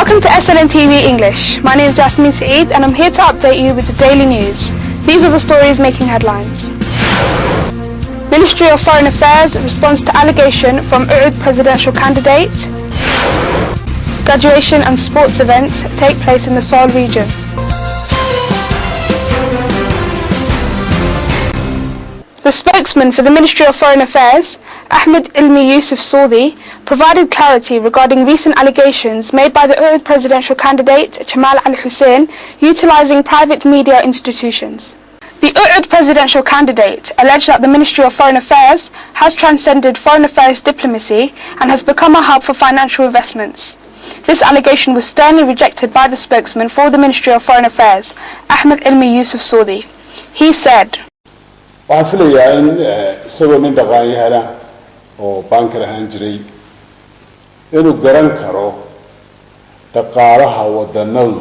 Welcome to SLN TV English. My name is Yasmin Saeed and I'm here to update you with the daily news. These are the stories making headlines. Ministry of Foreign Affairs responds to allegation from Oud presidential candidate. Graduation and sports events take place in the Seoul region. The spokesman for the Ministry of Foreign Affairs, Ahmed Ilmi Yusuf Saudi, provided clarity regarding recent allegations made by the Oud presidential candidate Jamal al-Hussein utilising private media institutions. The Oud presidential candidate alleged that the Ministry of Foreign Affairs has transcended foreign affairs diplomacy and has become a hub for financial investments. This allegation was sternly rejected by the spokesman for the Ministry of Foreign Affairs, Ahmed Ilmi Yusuf Saudi. He said, waxaan filayaa in isagoo nin dhaqaanyahana oo baankar ahaan jiray inuu garan karo dhaqaalaha wadanadu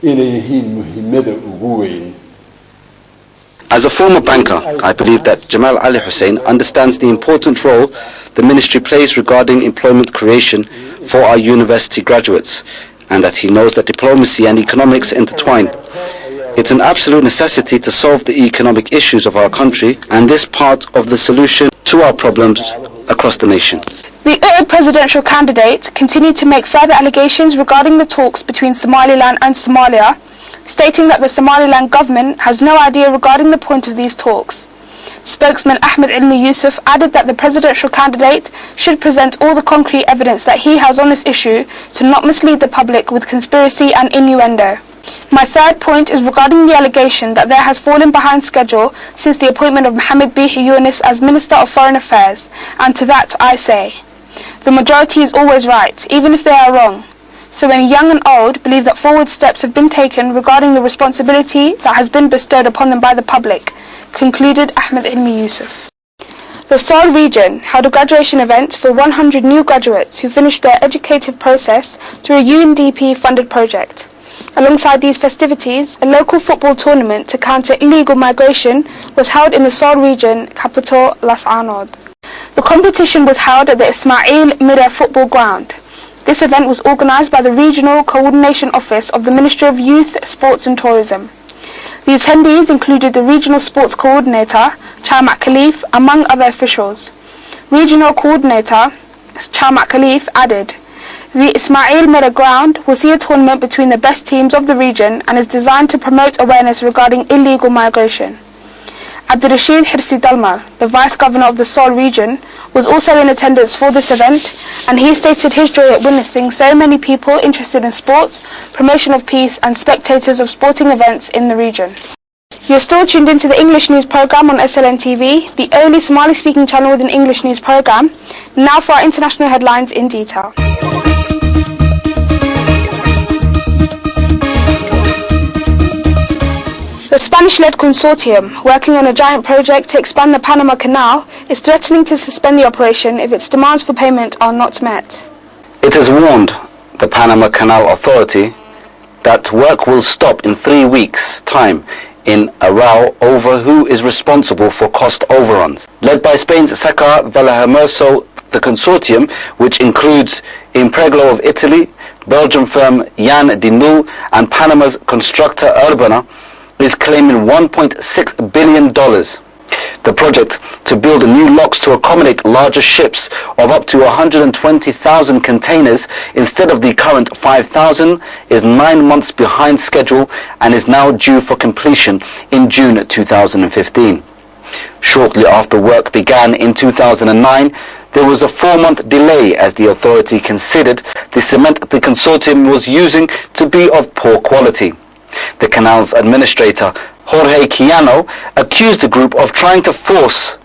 inay yihiin muhiimada ugu weyn. As a former banker, I believe that Jamal Ali Hussein understands the important role the ministry plays regarding employment creation for our university graduates, and that he knows that diplomacy and economics intertwine. It's an absolute necessity to solve the economic issues of our country, and this part of the solution to our problems across the nation. The Oud presidential candidate continued to make further allegations regarding the talks between Somaliland and Somalia, stating that the Somaliland government has no idea regarding the point of these talks. Spokesman Ahmed Ilmi Yusuf added that the presidential candidate should present all the concrete evidence that he has on this issue to not mislead the public with conspiracy and innuendo. My third point is regarding the allegation that there has fallen behind schedule since the appointment of Mohammed Bihi Yunus as Minister of Foreign Affairs, and to that I say, the majority is always right, even if they are wrong. So when young and old believe that forward steps have been taken regarding the responsibility that has been bestowed upon them by the public, concluded Ahmed Ilmi Yusuf. The Seoul region held a graduation event for 100 new graduates who finished their educative process through a UNDP-funded project. Alongside these festivities, a local football tournament to counter illegal migration was held in the Seoul region capital Las Anod. The competition was held at the Ismail Mirror football ground. This event was organised by the Regional Coordination Office of the Ministry of Youth, Sports and Tourism. The attendees included the Regional Sports Coordinator, Chamak Khalif, among other officials. Regional Coordinator, Chamak Khalif, added, the Ismail Mirror ground will see a tournament between the best teams of the region and is designed to promote awareness regarding illegal migration. Abdurrashid Hirsi Dalmal, the Vice Governor of the Seoul region, was also in attendance for this event, and he stated his joy at witnessing so many people interested in sports, promotion of peace and spectators of sporting events in the region. You're still tuned into the English News Programme on SLN TV, the only Somali-speaking channel with an English news programme. Now for our international headlines in detail. The Spanish-led consortium, working on a giant project to expand the Panama Canal, is threatening to suspend the operation if its demands for payment are not met. It has warned the Panama Canal Authority that work will stop in 3 weeks' time in a row over who is responsible for cost overruns. Led by Spain's Sacar Vallehermoso, the consortium, which includes Impreglo of Italy, Belgian firm Jan de Nul, and Panama's constructor Urbana, is claiming $1.6 billion. The project to build new locks to accommodate larger ships of up to 120,000 containers instead of the current 5,000 is 9 months behind schedule and is now due for completion in June 2015. Shortly after work began in 2009, there was a 4-month delay as the authority considered the cement the consortium was using to be of poor quality. The canal's administrator, Jorge Quijano, accused the group of trying to force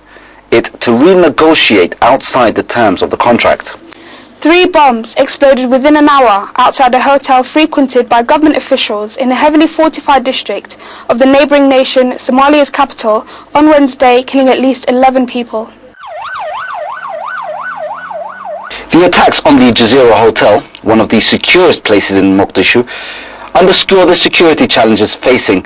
it to renegotiate outside the terms of the contract. 3 bombs exploded within an hour outside a hotel frequented by government officials in a heavily fortified district of the neighbouring nation, Somalia's capital, on Wednesday, killing at least 11 people. The attacks on the Jazeera Hotel, one of the securest places in Mogadishu, underscore the security challenges facing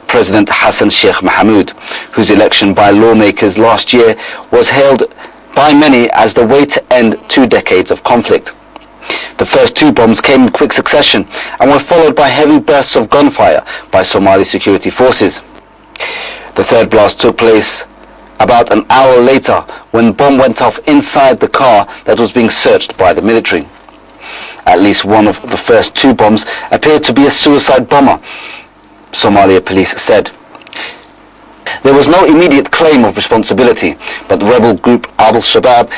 President Hassan Sheikh Mohamud, whose election by lawmakers last year was hailed by many as the way to end 2 decades of conflict. The first two bombs came in quick succession and were followed by heavy bursts of gunfire by Somali security forces. The third blast took place about an hour later when a bomb went off inside the car that was being searched by the military. At least one of the first two bombs appeared to be a suicide bomber, Somalia police said. There was no immediate claim of responsibility, but rebel group Al-Shabaab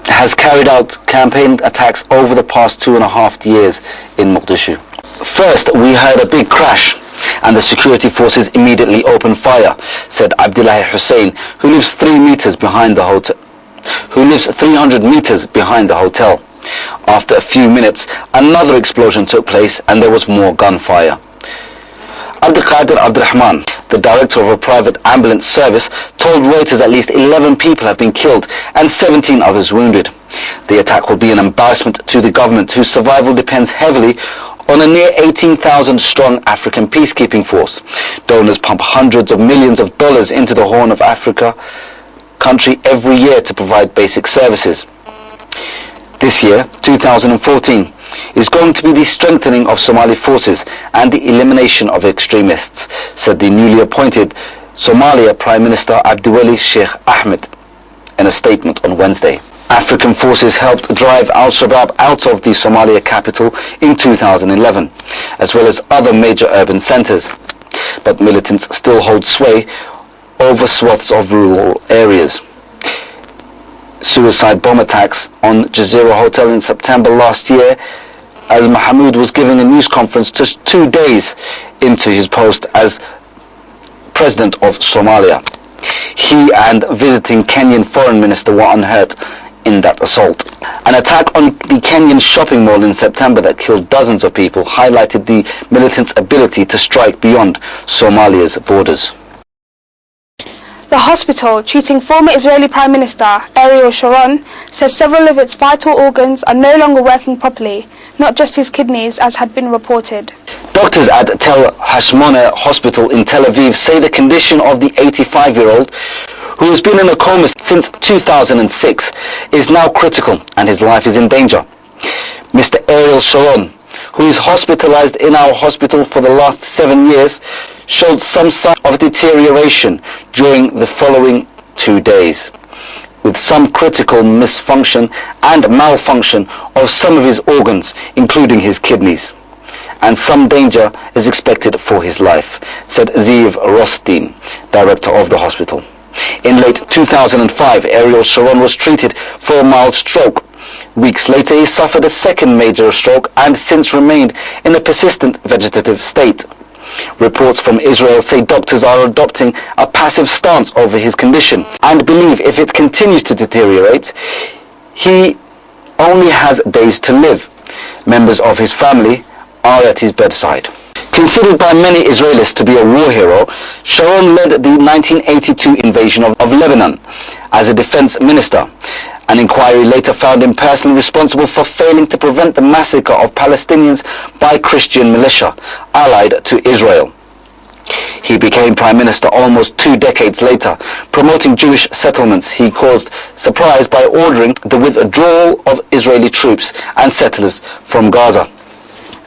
has carried out campaign attacks over the past 2.5 years in Mogadishu. First, we heard a big crash and the security forces immediately opened fire, said Abdullahi Hussein, who lives 300 meters behind the hotel. After a few minutes, another explosion took place and there was more gunfire. Abdulqadir Abdurrahman, the director of a private ambulance service, told Reuters at least 11 people have been killed and 17 others wounded. The attack will be an embarrassment to the government, whose survival depends heavily on a near 18,000 strong African peacekeeping force. Donors pump hundreds of millions of dollars into the Horn of Africa country every year to provide basic services. This year, 2014, is going to be the strengthening of Somali forces and the elimination of extremists, said the newly appointed Somalia Prime Minister Abdiweli Sheikh Ahmed in a statement on Wednesday. African forces helped drive Al-Shabaab out of the Somalia capital in 2011, as well as other major urban centers. But militants still hold sway over swaths of rural areas. Suicide bomb attacks on Jazeera Hotel in September last year, as Mahmoud was giving a news conference just 2 days into his post as President of Somalia. He and visiting Kenyan Foreign Minister were unhurt in that assault. An attack on the Kenyan shopping mall in September that killed dozens of people highlighted the militants' ability to strike beyond Somalia's borders. The hospital, treating former Israeli Prime Minister Ariel Sharon, says several of its vital organs are no longer working properly, not just his kidneys as had been reported. Doctors at Tel Hashmona Hospital in Tel Aviv say the condition of the 85-year-old, who has been in a coma since 2006, is now critical and his life is in danger. Mr. Ariel Sharon, who is hospitalized in our hospital for the last 7 years, showed some sign of deterioration during the following 2 days, with some critical misfunction and malfunction of some of his organs, including his kidneys. And some danger is expected for his life, said Ziv Rostin, director of the hospital. In late 2005, Ariel Sharon was treated for a mild stroke. Weeks later, he suffered a second major stroke and since remained in a persistent vegetative state. Reports from Israel say doctors are adopting a passive stance over his condition and believe if it continues to deteriorate, he only has days to live. Members of his family are at his bedside. Considered by many Israelis to be a war hero, Sharon led the 1982 invasion of Lebanon as a defense minister. An inquiry later found him personally responsible for failing to prevent the massacre of Palestinians by Christian militia allied to Israel. He became prime minister almost 2 decades later, promoting Jewish settlements. He caused surprise by ordering the withdrawal of Israeli troops and settlers from Gaza.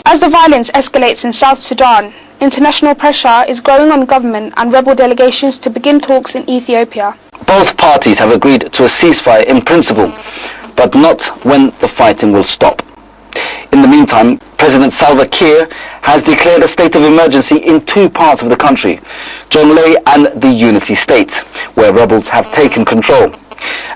As the violence escalates in South Sudan, international pressure is growing on government and rebel delegations to begin talks in Ethiopia. Both parties have agreed to a ceasefire in principle, but not when the fighting will stop. In the meantime, President Salva Kiir has declared a state of emergency in 2 parts of the country, Jonglei and the Unity State, where rebels have taken control.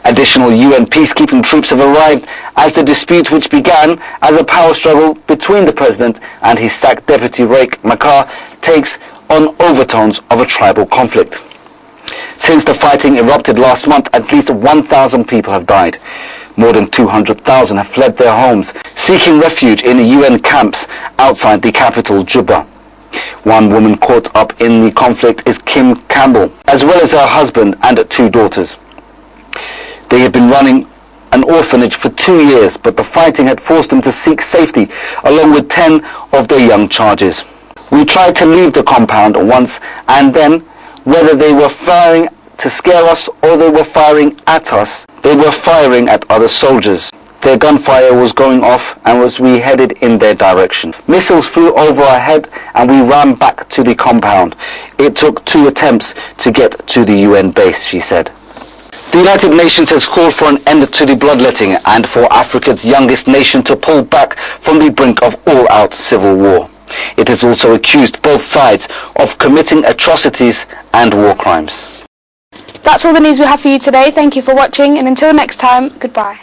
Additional UN peacekeeping troops have arrived as the dispute, which began as a power struggle between the president and his sacked deputy Riek Machar, takes on overtones of a tribal conflict. Since the fighting erupted last month, at least 1,000 people have died. More than 200,000 have fled their homes, seeking refuge in UN camps outside the capital, Juba. One woman caught up in the conflict is Kim Campbell, as well as her husband and 2 daughters. They had been running an orphanage for 2 years, but the fighting had forced them to seek safety, along with 10 of their young charges. We tried to leave the compound once, and then, whether they were firing to scare us or they were firing at us, they were firing at other soldiers. Their gunfire was going off and we headed in their direction. Missiles flew over our head and we ran back to the compound. It took 2 attempts to get to the UN base, she said. The United Nations has called for an end to the bloodletting and for Africa's youngest nation to pull back from the brink of all-out civil war. It has also accused both sides of committing atrocities and war crimes. That's all the news we have for you today. Thank you for watching, and until next time, goodbye.